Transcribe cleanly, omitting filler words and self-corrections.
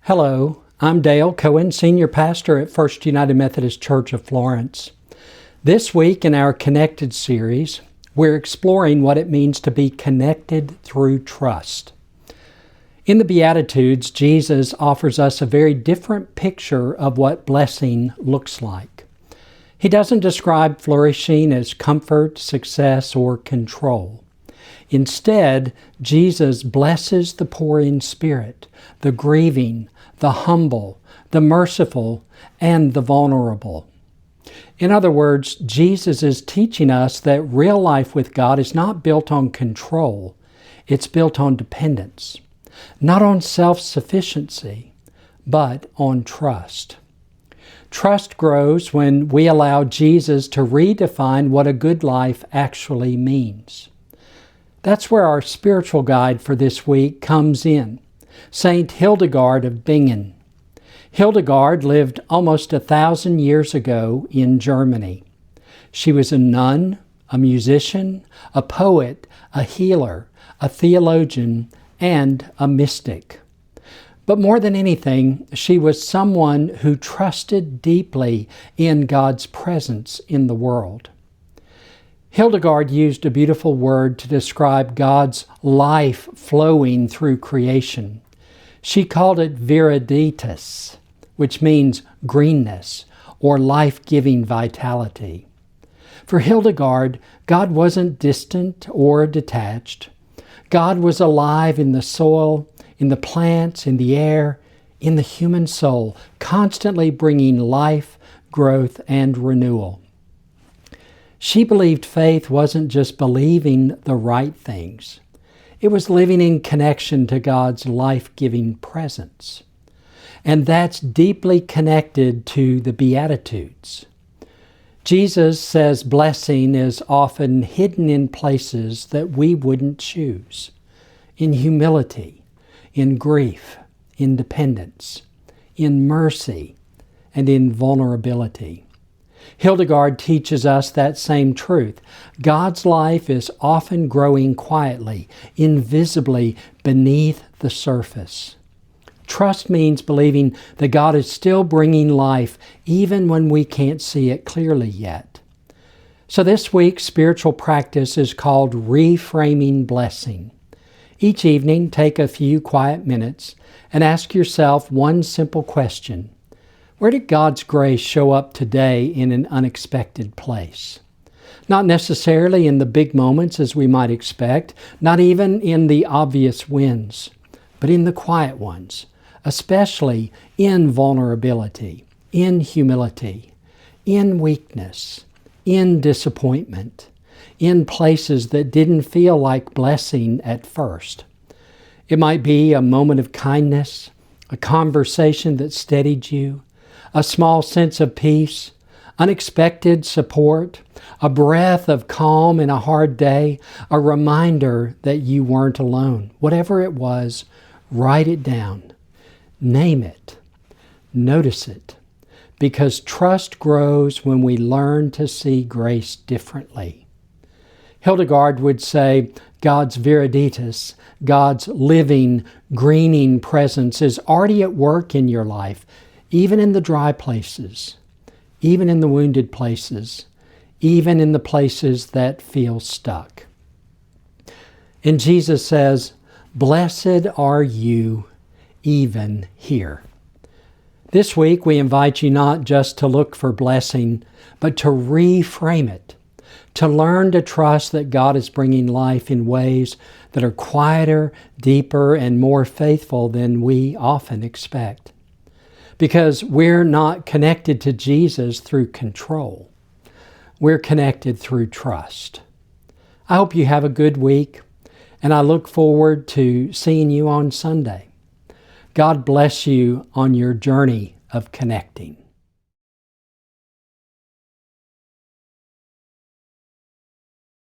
Hello, I'm Dale Cohen, Senior Pastor at First United Methodist Church of Florence. This week in our Connected series, we're exploring what it means to be connected through trust. In the Beatitudes, Jesus offers us a very different picture of what blessing looks like. He doesn't describe flourishing as comfort, success, or control. Instead, Jesus blesses the poor in spirit, the grieving, the humble, the merciful, and the vulnerable. In other words, Jesus is teaching us that real life with God is not built on control, it's built on dependence. Not on self-sufficiency, but on trust. Trust grows when we allow Jesus to redefine what a good life actually means. That's where our spiritual guide for this week comes in. Saint Hildegard of Bingen. Hildegard lived almost 1,000 years ago in Germany. She was a nun, a musician, a poet, a healer, a theologian, and a mystic. But more than anything, she was someone who trusted deeply in God's presence in the world. Hildegard used a beautiful word to describe God's life flowing through creation. She called it viriditas, which means greenness or life-giving vitality. For Hildegard, God wasn't distant or detached. God was alive in the soil, in the plants, in the air, in the human soul, constantly bringing life, growth, and renewal. She believed faith wasn't just believing the right things. It was living in connection to God's life-giving presence. And that's deeply connected to the Beatitudes. Jesus says blessing is often hidden in places that we wouldn't choose. In humility, in grief, in dependence, in mercy, and in vulnerability. Hildegard teaches us that same truth. God's life is often growing quietly, invisibly beneath the surface. Trust means believing that God is still bringing life even when we can't see it clearly yet. So this week's spiritual practice is called Reframing Blessing. Each evening, take a few quiet minutes and ask yourself one simple question. Where did God's grace show up today in an unexpected place? Not necessarily in the big moments as we might expect, not even in the obvious wins, but in the quiet ones, especially in vulnerability, in humility, in weakness, in disappointment, in places that didn't feel like blessing at first. It might be a moment of kindness, a conversation that steadied you, a small sense of peace, unexpected support, a breath of calm in a hard day, a reminder that you weren't alone. Whatever it was, write it down. Name it. Notice it. Because trust grows when we learn to see grace differently. Hildegard would say, God's viriditas, God's living, greening presence is already at work in your life, even in the dry places, even in the wounded places, even in the places that feel stuck. And Jesus says, "Blessed are you even here." This week we invite you not just to look for blessing, but to reframe it, to learn to trust that God is bringing life in ways that are quieter, deeper, and more faithful than we often expect. Because we're not connected to Jesus through control. We're connected through trust. I hope you have a good week, and I look forward to seeing you on Sunday. God bless you on your journey of connecting.